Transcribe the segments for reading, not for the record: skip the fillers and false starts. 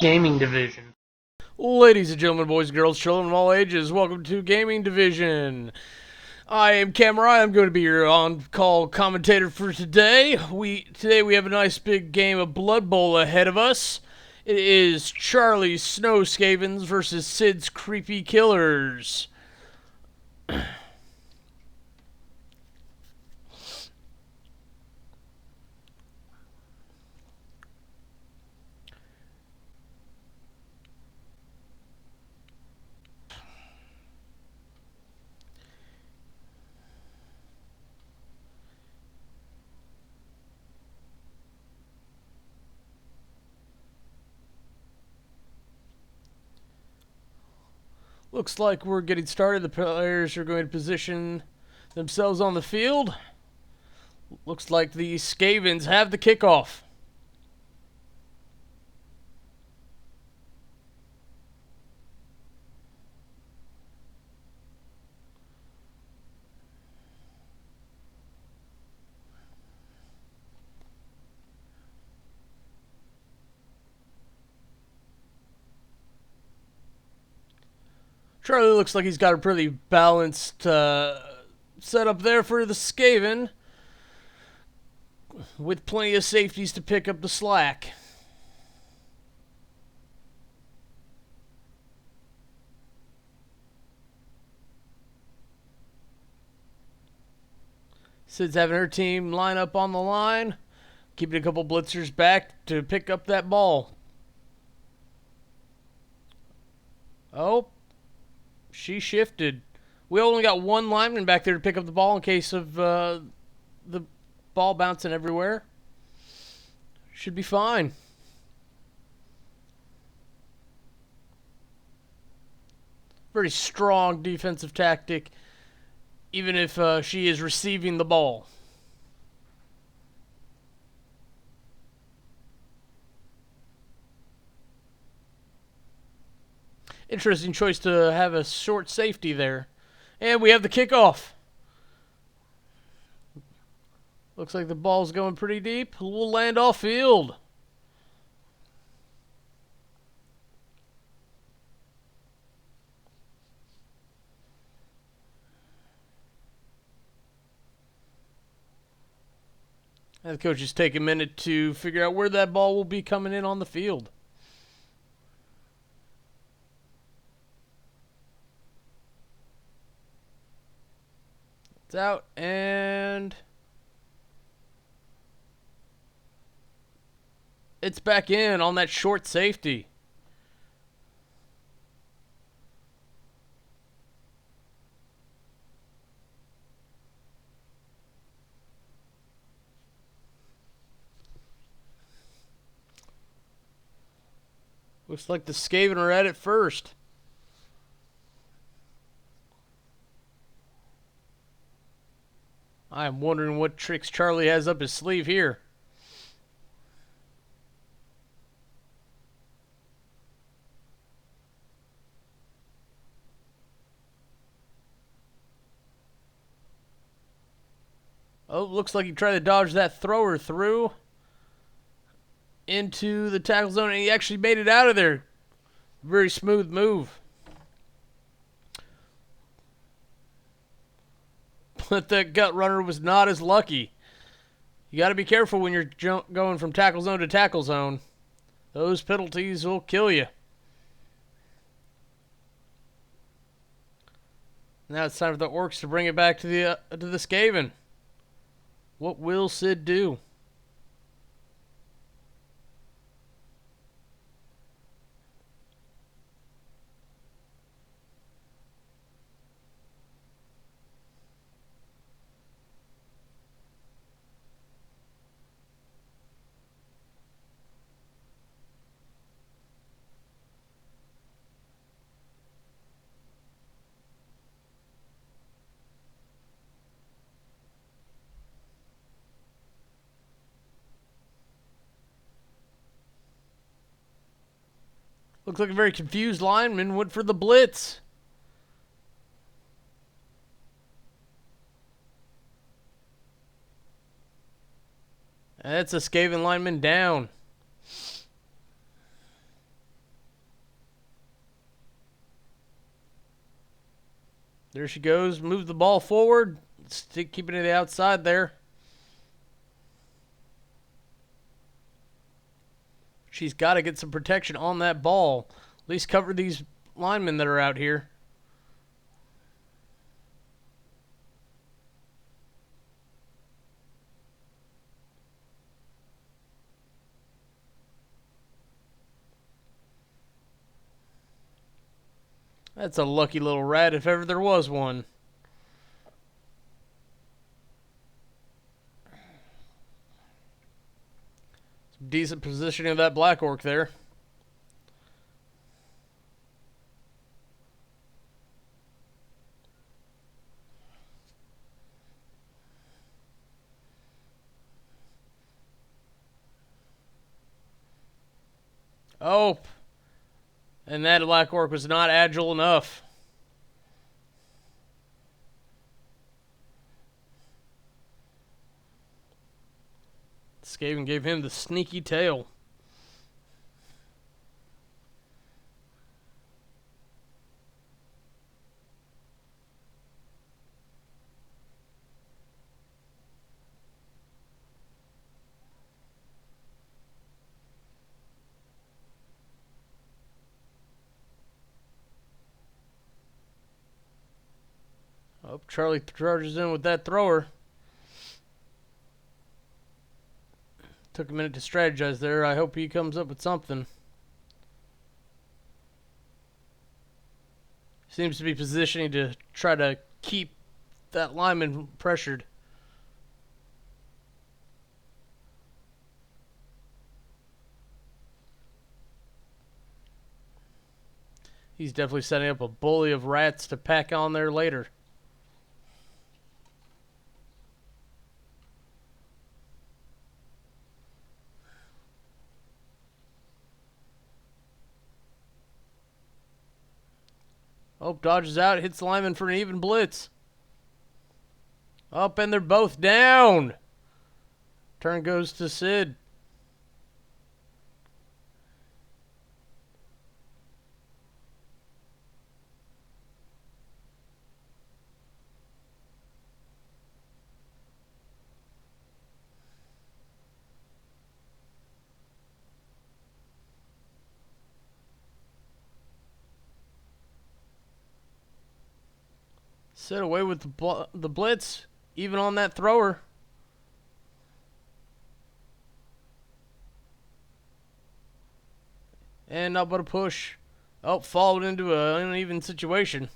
Gaming Division. Ladies and gentlemen, boys and girls, children of all ages, welcome to Gaming Division. I am Cameron. I'm going to be your on-call commentator for today. Today we have a nice big game of Bloodbowl ahead of us. It is Charlie's Snow-Skavens versus Syd's Creepy Killers. Looks like we're getting started. The players are going to position themselves on the field. Looks like the Skavens have the kickoff. Charlie looks like he's got a pretty balanced setup there for the Skaven, with plenty of safeties to pick up the slack. Syd's having her team line up on the line, keeping a couple blitzers back to pick up that ball. Oh, she shifted. We only got one lineman back there to pick up the ball in case of the ball bouncing everywhere. Should be fine. Very strong defensive tactic, even if she is receiving the ball. Interesting choice to have a short safety there. And we have the kickoff. Looks like the ball's going pretty deep. We'll land off field. And the coaches take a minute to figure out where that ball will be coming in on the field. It's out, and it's back in on that short safety. Looks like the Skaven are at it first. I am wondering what tricks Charlie has up his sleeve here. Oh, looks like he tried to dodge that thrower through into the tackle zone, and he actually made it out of there. Very smooth move. But the gut runner was not as lucky. You got to be careful when you're going from tackle zone to tackle zone. Those penalties will kill you. Now it's time for the Orks to bring it back to the Skaven. What will Syd do? Looks like a very confused lineman went for the blitz. That's a Skaven lineman down. There she goes. Move the ball forward. Keeping it to the outside there. She's got to get some protection on that ball. At least cover these linemen that are out here. That's a lucky little rat if ever there was one. Some decent positioning of that black orc there. Oh, and that black orc was not agile enough. Skaven gave him the sneaky tail. Oh, Charlie charges in with that thrower. Took a minute to strategize there. I hope he comes up with something. Seems to be positioning to try to keep that lineman pressured. He's definitely setting up a bully of rats to pack on there later. Oh, dodges out, hits the lineman for an even blitz. Up, and they're both down. Turn goes to Syd. Syd away with the blitz, even on that thrower. And not but a push. Oh, followed into an uneven situation.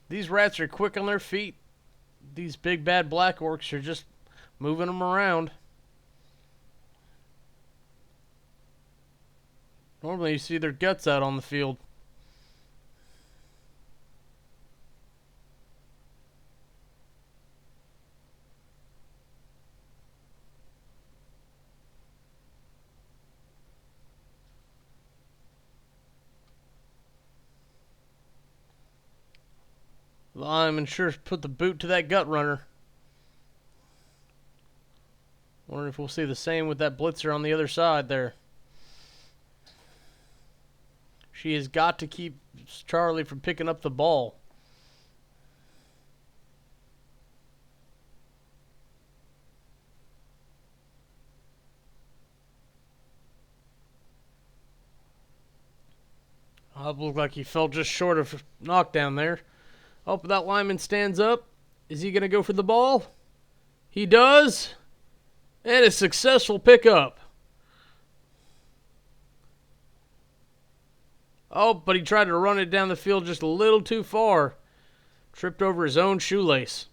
These rats are quick on their feet. These big bad black orcs are just moving them around. Normally you see their guts out on the field. Lineman sure put the boot to that gut runner. Wondering if we'll see the same with that blitzer on the other side there. She has got to keep Charlie from picking up the ball. Looked like he fell just short of knockdown there. Oh, but that lineman stands up. Is he going to go for the ball? He does. And a successful pickup. Oh, but he tried to run it down the field just a little too far. Tripped over his own shoelace.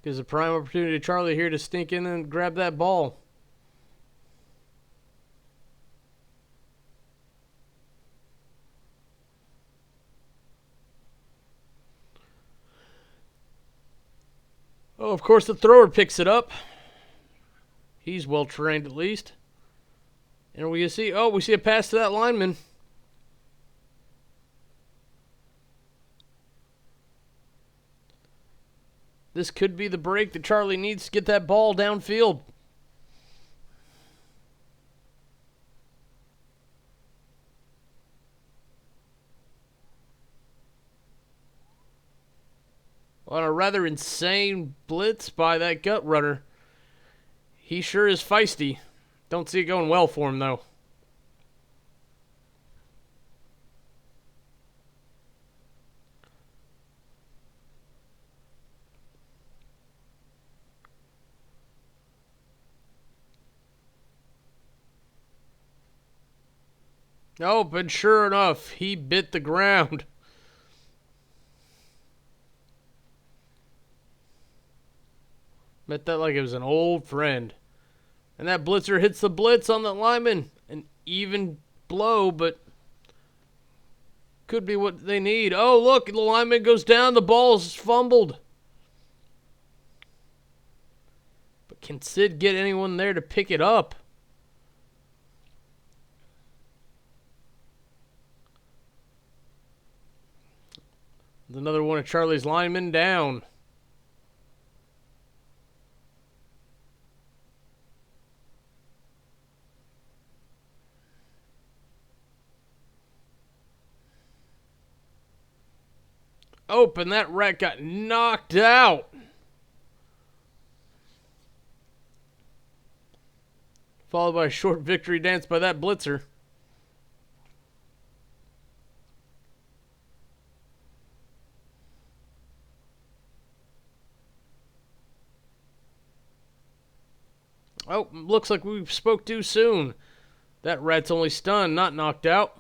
Gives a prime opportunity to Charlie here to sneak in and grab that ball. Oh, of course the thrower picks it up. He's well trained at least. And we see, oh, we see a pass to that lineman. This could be the break that Charlie needs to get that ball downfield. On a rather insane blitz by that gut runner. He sure is feisty. Don't see it going well for him, though. Oh, but sure enough, he bit the ground. Met that like it was an old friend. And that blitzer hits the blitz on the lineman. An even blow, but could be what they need. Oh, look, the lineman goes down. The ball's fumbled. But can Syd get anyone there to pick it up? There's another one of Charlie's linemen down. Oh, and that rat got knocked out. Followed by a short victory dance by that blitzer. Oh, looks like we spoke too soon. That rat's only stunned, not knocked out.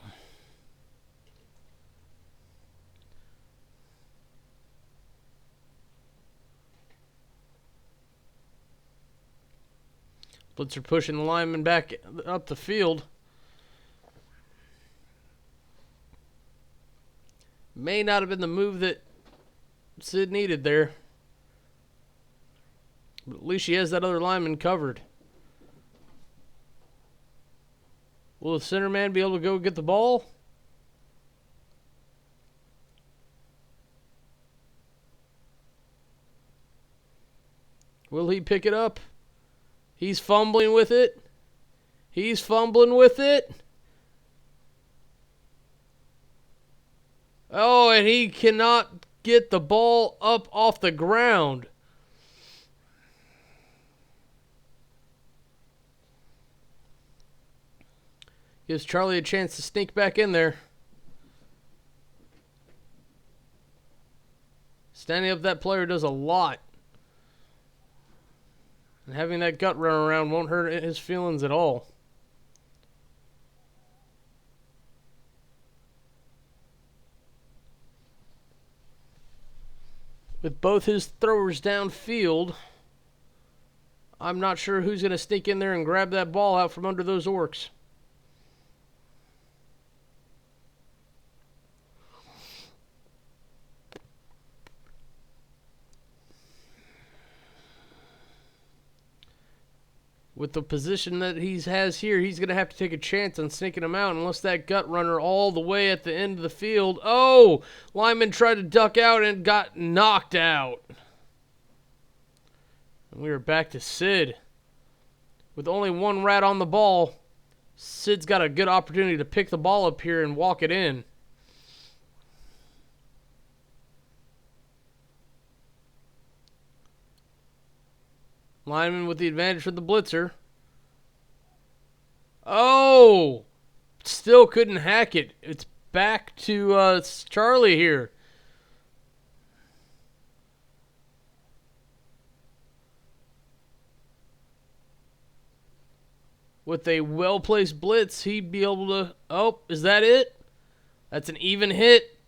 Blitzer pushing the lineman back up the field. May not have been the move that Syd needed there. But at least she has that other lineman covered. Will the center man be able to go get the ball? Will he pick it up? He's fumbling with it. He's fumbling with it. Oh, and he cannot get the ball up off the ground. Gives Charlie a chance to sneak back in there. Standing up that player does a lot. And having that gut run around won't hurt his feelings at all. With both his throwers downfield, I'm not sure who's going to sneak in there and grab that ball out from under those Orks. With the position that he has here, he's going to have to take a chance on sneaking him out unless that gut runner all the way at the end of the field. Oh, lineman tried to duck out and got knocked out. And we are back to Syd. With only one rat on the ball, Syd's got a good opportunity to pick the ball up here and walk it in. Lineman with the advantage for the blitzer. Oh! Still couldn't hack it. It's back to Charlie here. With a well-placed blitz, he'd be able to... Oh, is that it? That's an even hit.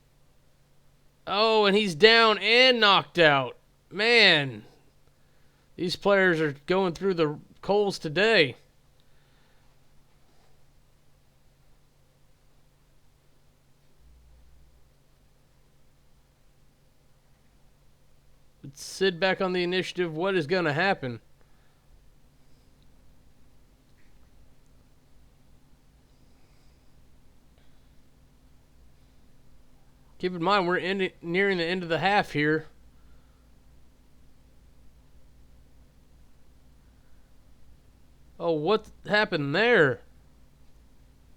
Oh, and he's down and knocked out. Man... These players are going through the coals today. With Syd back on the initiative, what is going to happen? Keep in mind, we're nearing the end of the half here. Oh, what happened there?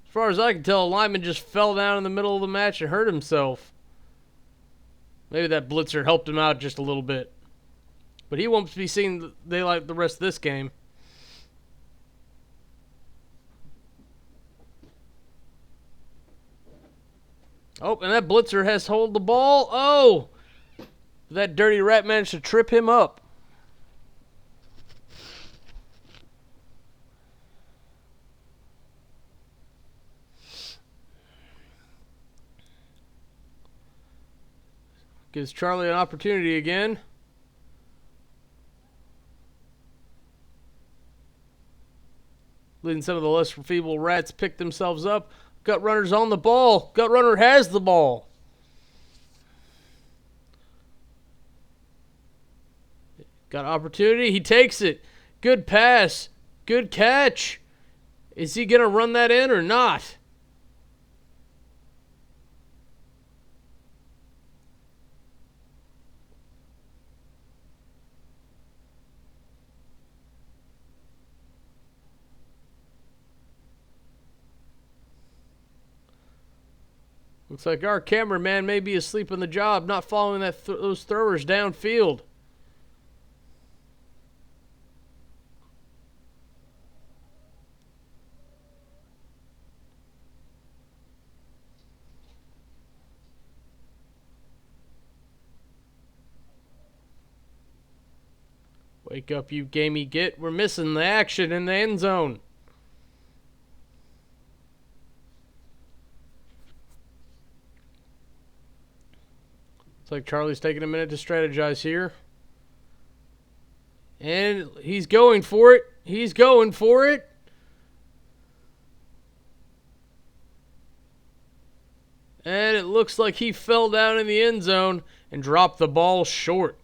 As far as I can tell, a lineman just fell down in the middle of the match and hurt himself. Maybe that blitzer helped him out just a little bit. But he won't be seeing daylight the rest of this game. Oh, and that blitzer has hold the ball. Oh! That dirty rat managed to trip him up. Gives Charlie an opportunity again. Leading some of the less feeble rats pick themselves up. Gut runner's on the ball. Gut runner has the ball. Got opportunity. He takes it. Good pass. Good catch. Is he going to run that in or not? Looks like our cameraman may be asleep on the job, not following those throwers downfield. Wake up, you gamey git. We're missing the action in the end zone. Looks like Charlie's taking a minute to strategize here. And he's going for it. He's going for it. And it looks like he fell down in the end zone and dropped the ball short.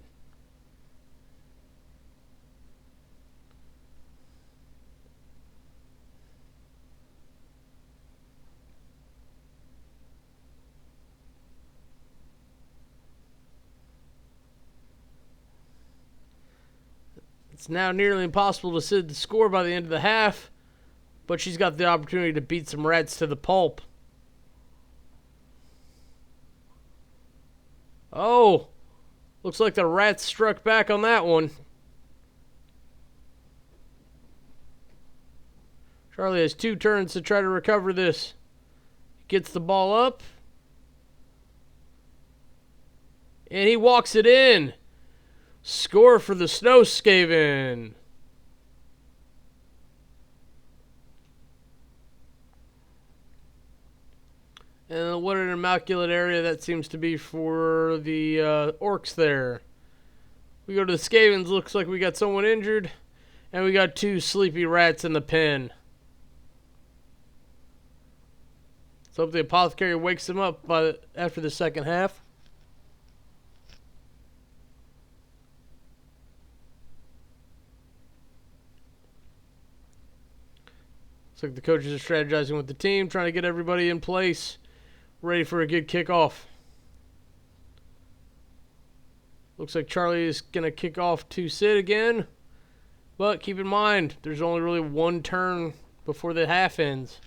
It's now nearly impossible to Syd to score by the end of the half, but she's got the opportunity to beat some rats to the pulp. Oh, looks like the rats struck back on that one. Charlie has 2 turns to try to recover this. Gets the ball up. And he walks it in. Score for the Snow-Skaven. And what an immaculate area that seems to be for the Orks there. We go to the Skavens. Looks like we got someone injured. And we got 2 sleepy rats in the pen. So hope the apothecary wakes them up after the second half. Looks like the coaches are strategizing with the team, trying to get everybody in place, ready for a good kickoff. Looks like Charlie is going to kick off to Syd again. But keep in mind, there's only really 1 turn before the half ends.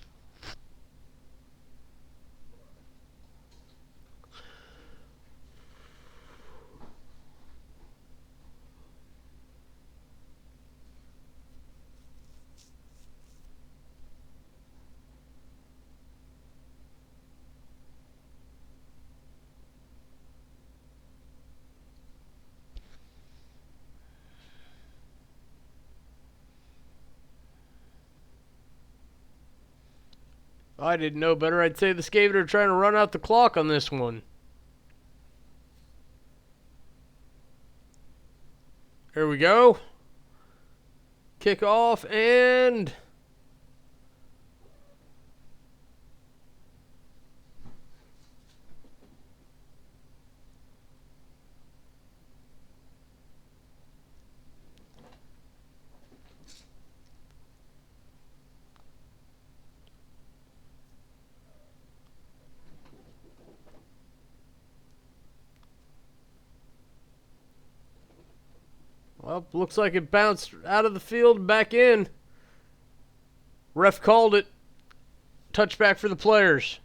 I didn't know better. I'd say the Skaven are trying to run out the clock on this one. Here we go. Kick off and... Oh, looks like it bounced out of the field and back in. Ref called it. Touchback for the players.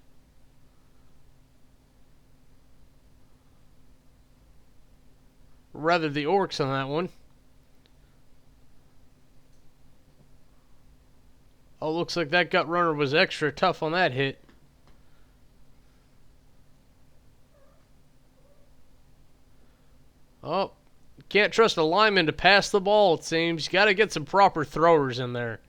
Rather the Orks on that one. Oh, looks like that gut runner was extra tough on that hit. Oh, can't trust a lineman to pass the ball, it seems. You got to get some proper throwers in there.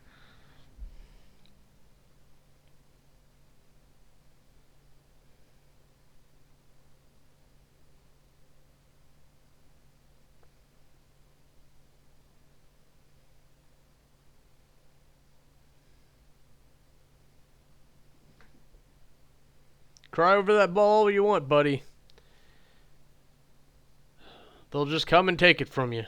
Cry over that ball all you want, buddy. They'll just come and take it from you.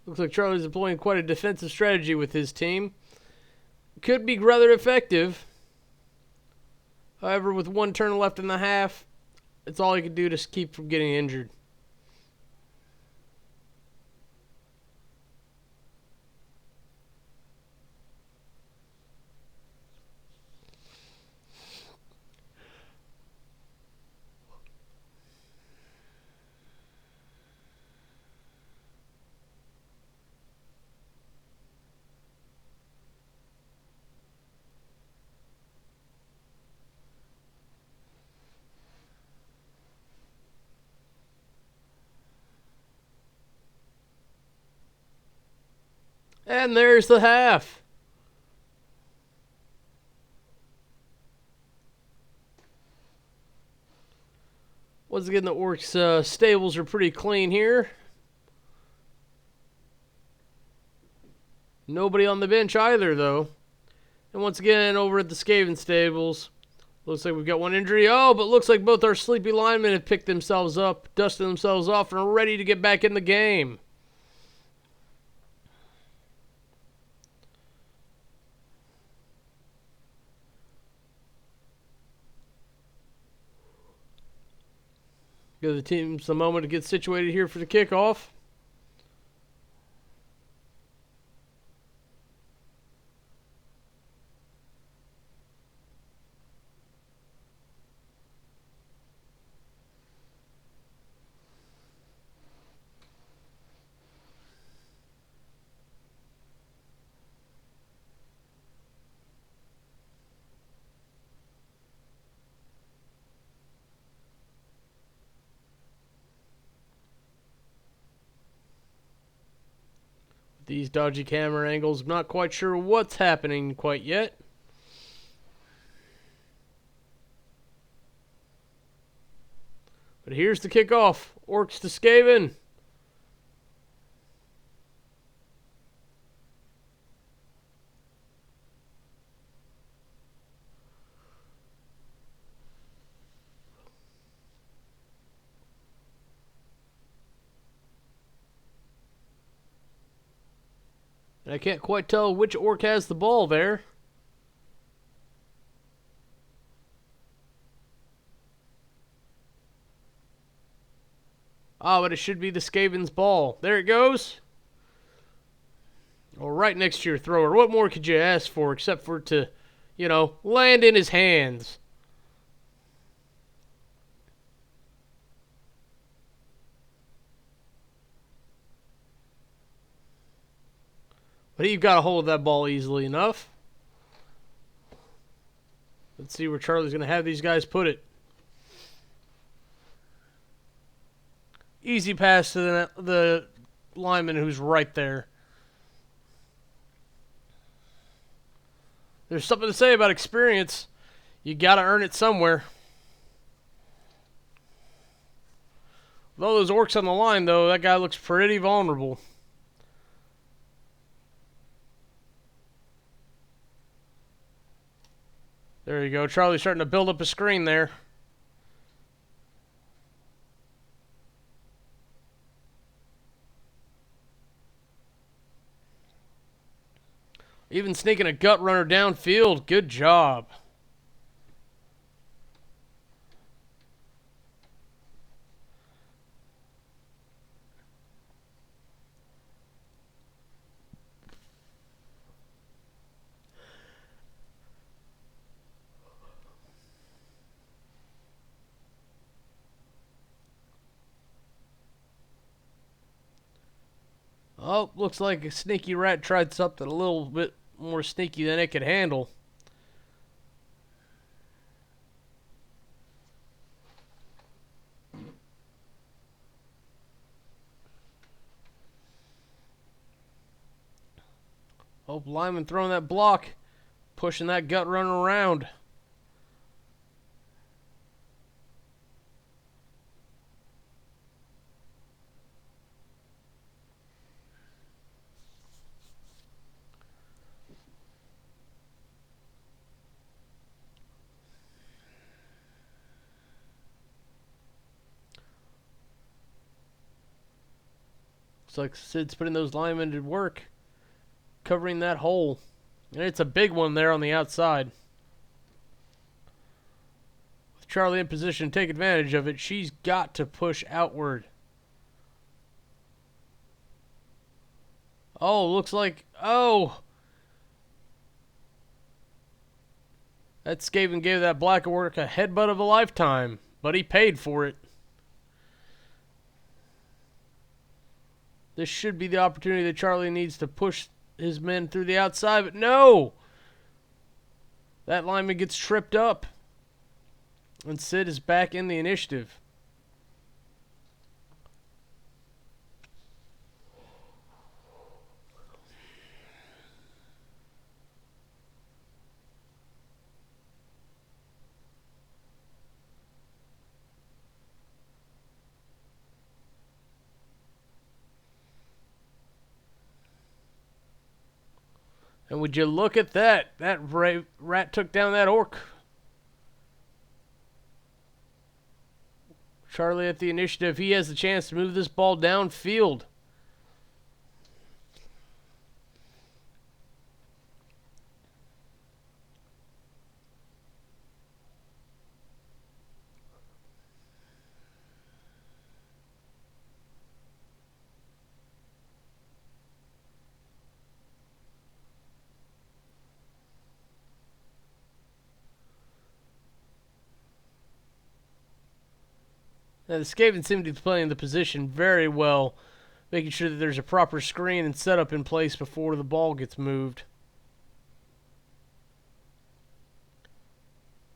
Looks like Charlie's employing quite a defensive strategy with his team. Could be rather effective. However, with one turn left in the half, it's all he can do to keep from getting injured. And there's the half. Once again, the Orks stables are pretty clean here. Nobody on the bench either, though. And once again, over at the Skaven stables, looks like we've got one injury. Oh, but looks like both our sleepy linemen have picked themselves up, dusted themselves off, and are ready to get back in the game. Give the teams a moment to get situated here for the kickoff. These dodgy camera angles, I'm not quite sure what's happening quite yet. But here's the kickoff. Orks to Skaven. And I can't quite tell which Ork has the ball there. Oh, but it should be the Skaven's ball. There it goes. Well, right next to your thrower. What more could you ask for except for it to, you know, land in his hands? But he got a hold of that ball easily enough. Let's see where Charlie's going to have these guys put it. Easy pass to the lineman who's right there. There's something to say about experience. You got to earn it somewhere. With all those Orks on the line, though, that guy looks pretty vulnerable. There you go. Charlie's starting to build up a screen there. Even sneaking a gut runner downfield. Good job. Oh, looks like a sneaky rat tried something a little bit more sneaky than it could handle. Oh, lineman throwing that block, pushing that gut runner around. Looks like Syd's putting those linemen to work, covering that hole. And it's a big one there on the outside. With Charlie in position to take advantage of it, she's got to push outward. Oh, looks like... Oh! That Skaven gave that black orc a headbutt of a lifetime, but he paid for it. This should be the opportunity that Charlie needs to push his men through the outside, but no! That lineman gets tripped up. And Syd is back in the initiative. And would you look at that? That rat took down that orc. Charlie at the initiative. He has the chance to move this ball downfield. Now, the Skaven seem to be playing the position very well, making sure that there's a proper screen and setup in place before the ball gets moved.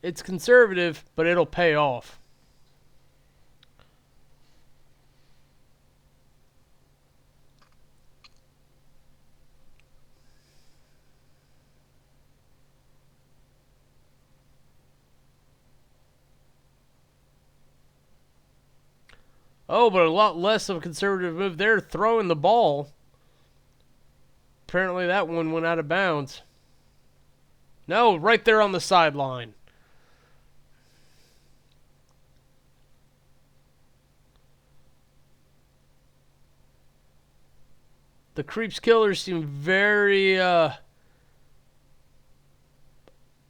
It's conservative, but it'll pay off. Oh, but a lot less of a conservative move there, throwing the ball. Apparently that one went out of bounds. No, right there on the sideline. The Kreep's killers seem very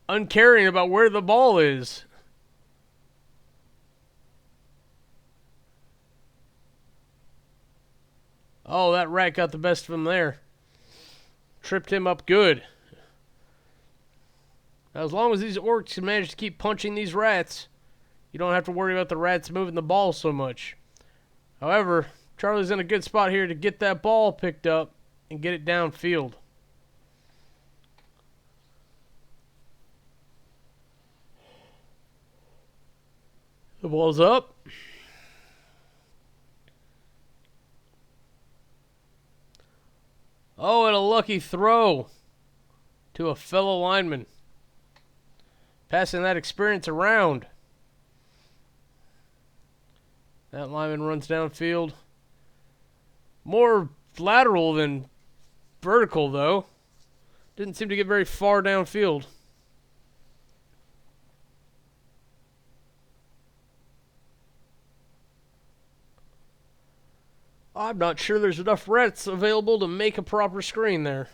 uncaring about where the ball is. Oh, that rat got the best of him there. Tripped him up good. Now, as long as these orcs can manage to keep punching these rats, you don't have to worry about the rats moving the ball so much. However, Charlie's in a good spot here to get that ball picked up and get it downfield. The ball's up. Oh, and a lucky throw to a fellow lineman. Passing that experience around. That lineman runs downfield. More lateral than vertical, though. Didn't seem to get very far downfield. I'm not sure there's enough rats available to make a proper screen there.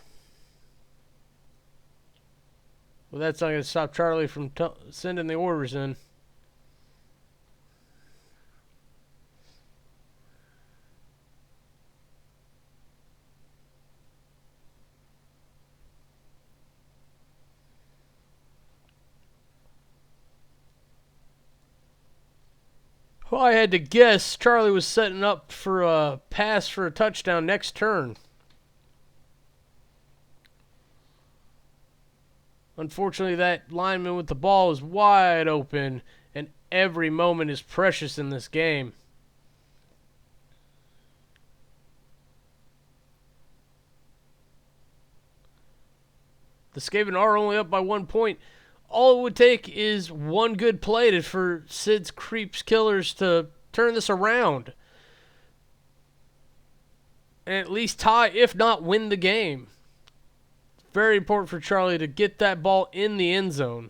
Well, that's not going to stop Charlie from sending the orders in. Well, I had to guess Charlie was setting up for a pass for a touchdown next turn. Unfortunately, that lineman with the ball is wide open, and every moment is precious in this game. The Skaven are only up by 1 point. All it would take is one good play for Syd's Kreep's Killers to turn this around. And at least tie, if not win the game. Very important for Charlie to get that ball in the end zone.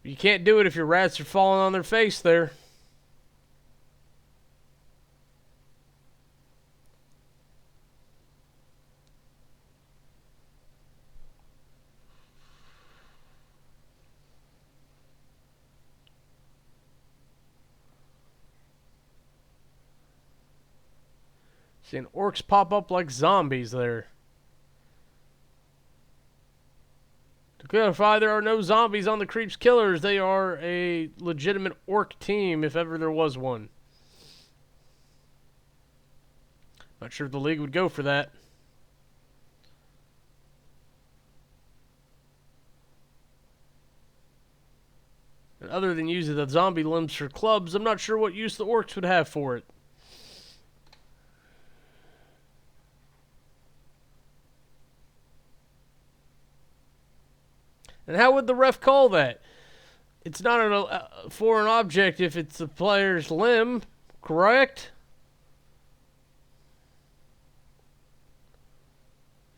You can't do it if your rats are falling on their face there. Seeing orcs pop up like zombies there. To clarify, there are no zombies on the Kreep's Killers. They are a legitimate orc team, if ever there was one. Not sure if the league would go for that. And other than using the zombie limbs for clubs, I'm not sure what use the orcs would have for it. And how would the ref call that? It's not a foreign object if it's the player's limb, correct?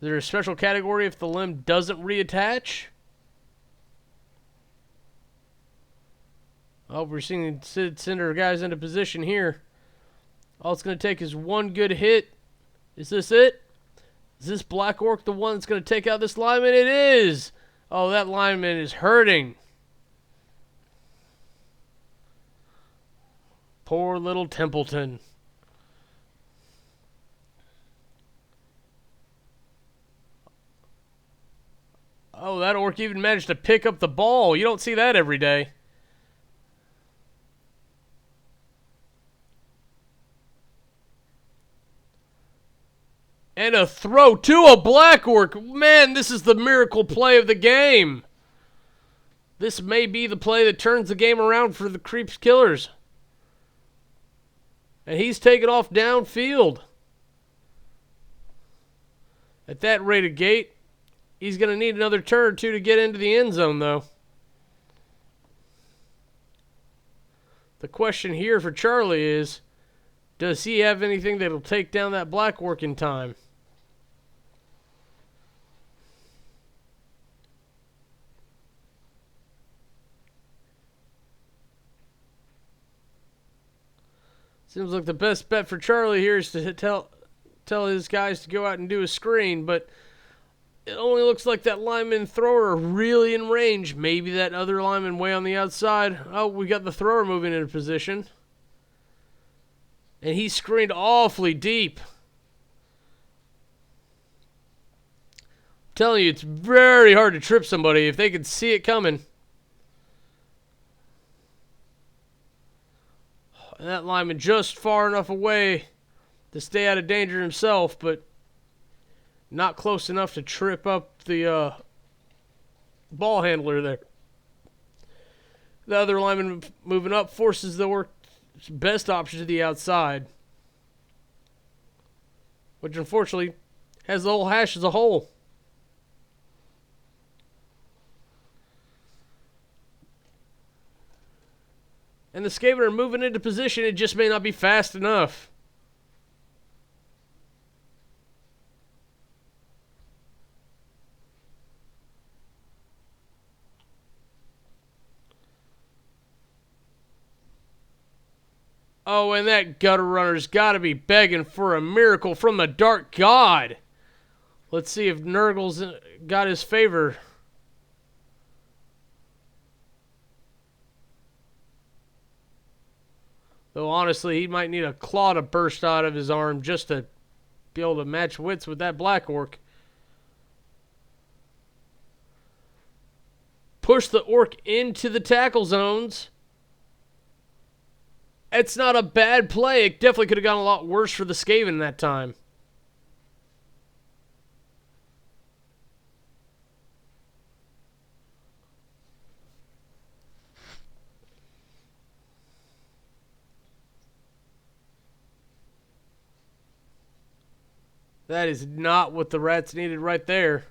Is there a special category if the limb doesn't reattach? Oh, we're seeing Syd send her guys into position here. All it's going to take is one good hit. Is this it? Is this Black Orc the one that's going to take out this lineman? It is! Oh, that lineman is hurting. Poor little Templeton. Oh, that orc even managed to pick up the ball. You don't see that every day. And a throw to a Black Orc. Man, this is the miracle play of the game. This may be the play that turns the game around for the Kreep's Killers. And he's taken off downfield. At that rate of gait, he's going to need another turn or two to get into the end zone, though. The question here for Charlie is, does he have anything that'll take down that Black Orc in time? Seems like the best bet for Charlie here is to tell his guys to go out and do a screen, but it only looks like that lineman and thrower are really in range. Maybe that other lineman way on the outside. Oh, we got the thrower moving into position. And he's screened awfully deep. I'm telling you, it's very hard to trip somebody if they can see it coming. And that lineman just far enough away to stay out of danger himself, but not close enough to trip up the ball handler there. The other lineman moving up forces the work best option to the outside, which unfortunately has the whole hash as a whole. And the Skaven are moving into position. It just may not be fast enough. Oh, and that gutter runner's got to be begging for a miracle from the Dark God. Let's see if Nurgle's got his favor. Though honestly, he might need a claw to burst out of his arm just to be able to match wits with that black orc. Push the orc into the tackle zones. It's not a bad play. It definitely could have gone a lot worse for the Skaven that time. That is not what the rats needed right there.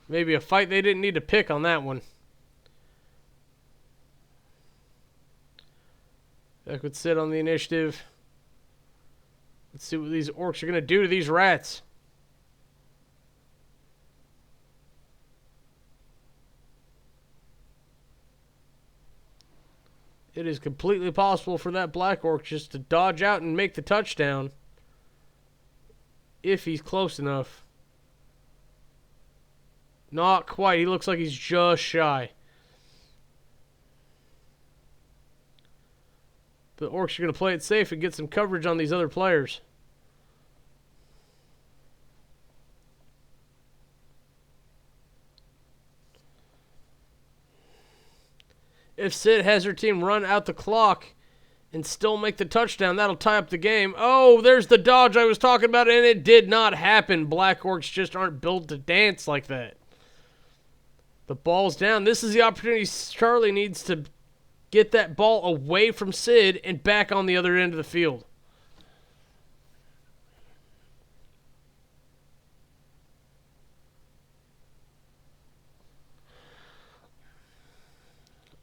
Maybe a fight they didn't need to pick on that one. That would sit on the initiative. Let's see what these orcs are going to do to these rats. It is completely possible for that black orc just to dodge out and make the touchdown. If he's close enough. Not quite. He looks like he's just shy. The orcs are going to play it safe and get some coverage on these other players. If Syd has her team run out the clock and still make the touchdown, that'll tie up the game. Oh, there's the dodge I was talking about, and it did not happen. Black orcs just aren't built to dance like that. The ball's down. This is the opportunity Charlie needs to get that ball away from Syd and back on the other end of the field.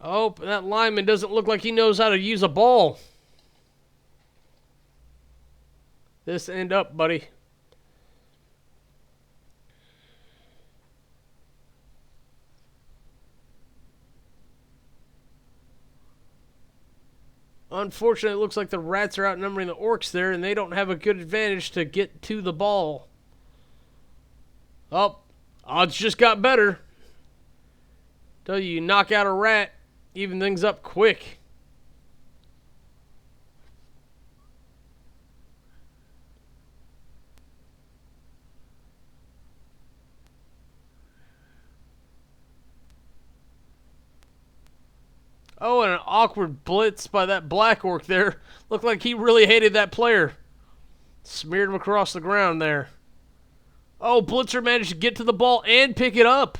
Oh, that lineman doesn't look like he knows how to use a ball. This end up, buddy. Unfortunately, it looks like the rats are outnumbering the orcs there, and they don't have a good advantage to get to the ball. Oh, odds just got better. Tell you, you knock out a rat, even things up quick. Oh, and an awkward blitz by that black orc there. Looked like he really hated that player. Smeared him across the ground there. Oh, Blitzer managed to get to the ball and pick it up.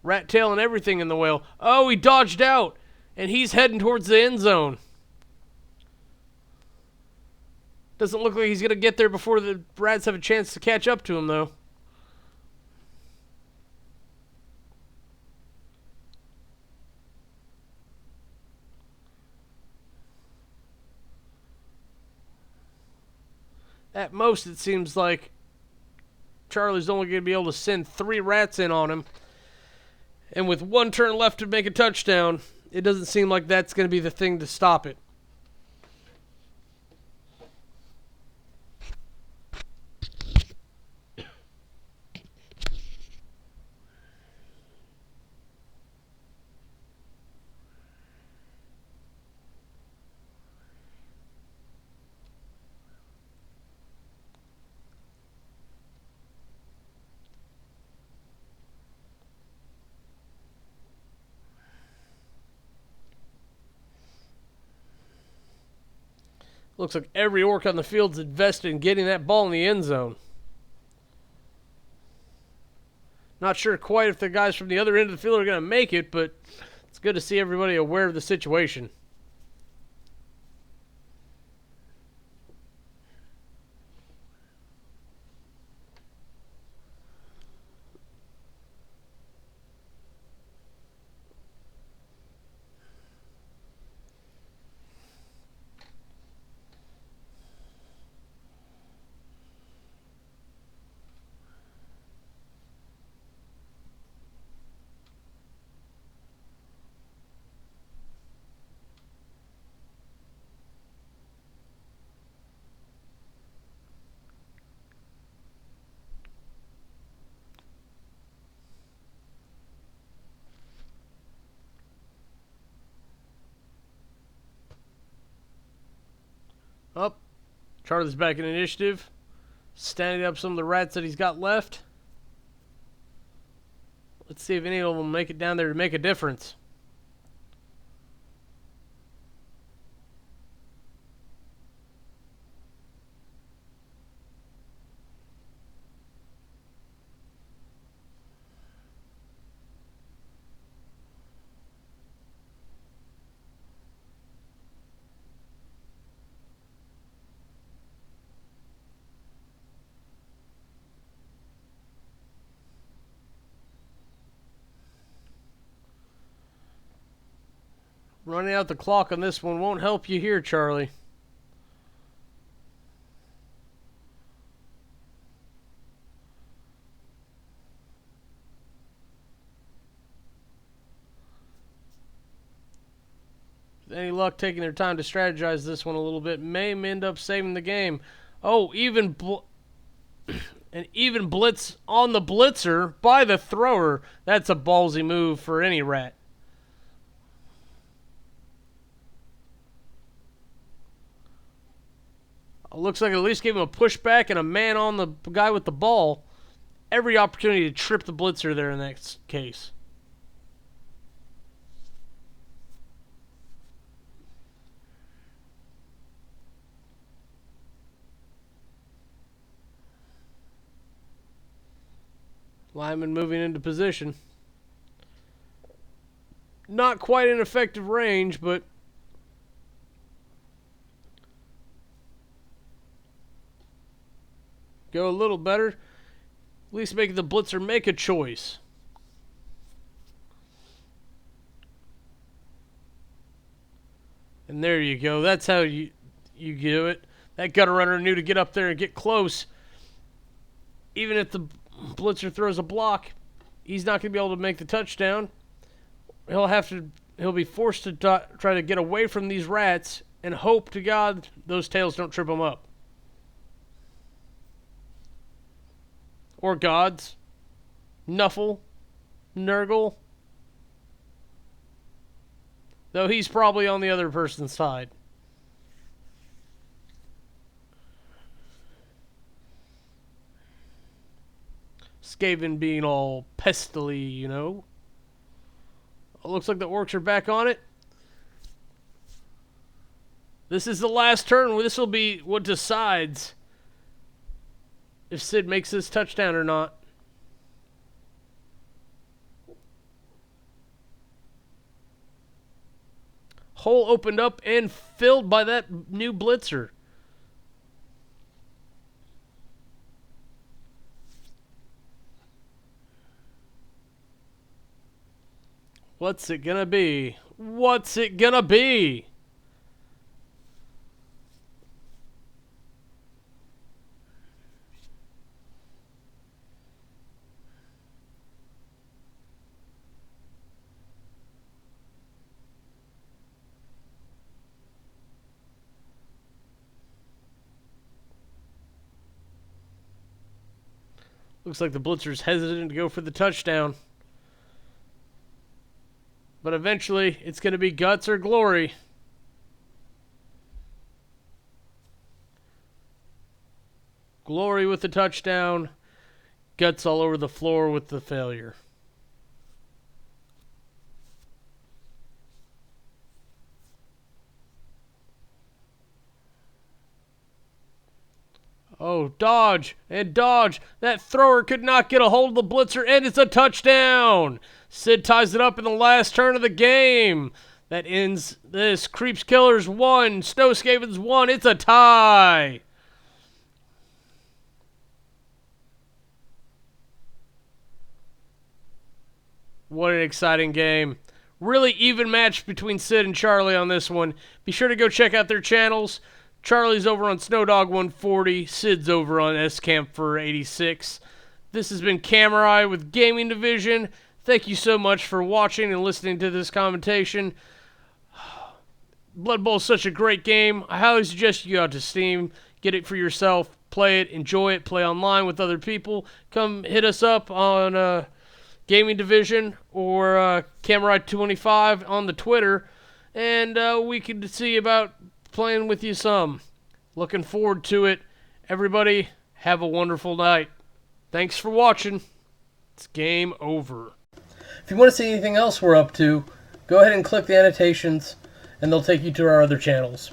Rat tail and everything in the whale. Oh, he dodged out. And he's heading towards the end zone. Doesn't look like he's going to get there before the rats have a chance to catch up to him, though. At most, it seems like Charlie's only going to be able to send 3 rats in on him. And with 1 turn left to make a touchdown, it doesn't seem like that's going to be the thing to stop it. Looks like every orc on the field's invested in getting that ball in the end zone. Not sure quite if the guys from the other end of the field are going to make it, but it's good to see everybody aware of the situation. Up. Charlie's back in initiative. Standing up some of the rats that he's got left. Let's see if any of them make it down there to make a difference. Running out the clock on this one won't help you here, Charlie. With any luck, taking their time to strategize this one a little bit may end up saving the game. Oh, an even blitz on the blitzer by the thrower. That's a ballsy move for any rat. Looks like it at least gave him a pushback and a man on the guy with the ball. Every opportunity to trip the blitzer there in that case. Lineman moving into position. Not quite in effective range, but go a little better. At least make the blitzer make a choice. And there you go. That's how you do it. That gutter runner knew to get up there and get close. Even if the blitzer throws a block, he's not going to be able to make the touchdown. He'll be forced to try to get away from these rats and hope to God those tails don't trip him up. Or gods. Nuffle. Nurgle. Though he's probably on the other person's side. Skaven being all pestily, you know. It looks like the Orks are back on it. This is the last turn. This will be what decides if Syd makes this touchdown or not. Hole opened up and filled by that new blitzer. What's it gonna be? What's it gonna be? Looks like the blitzer's hesitant to go for the touchdown. But eventually, it's going to be guts or glory. Glory with the touchdown. Guts all over the floor with the failure. Oh, dodge and dodge. That thrower could not get a hold of the blitzer, and it's a touchdown. Syd ties it up in the last turn of the game. That ends this. Kreep's Killers 1, Snow-Skavens 1. It's a tie. What an exciting game. Really even match between Syd and Charlie on this one. Be sure to go check out their channels. Charlie's over on Snowdog 140. Syd's over on Syd Kam 86. This has been Camerai with Gaming Division. Thank you so much for watching and listening to this commentation. Blood Bowl is such a great game. I highly suggest you go out to Steam, get it for yourself, play it, enjoy it, play online with other people. Come hit us up on Gaming Division or Camerai25 on the Twitter, and we can see about playing with you some. Looking forward to it. Everybody, have a wonderful night. Thanks for watching. It's game over. If you want to see anything else we're up to, go ahead and click the annotations, and they'll take you to our other channels.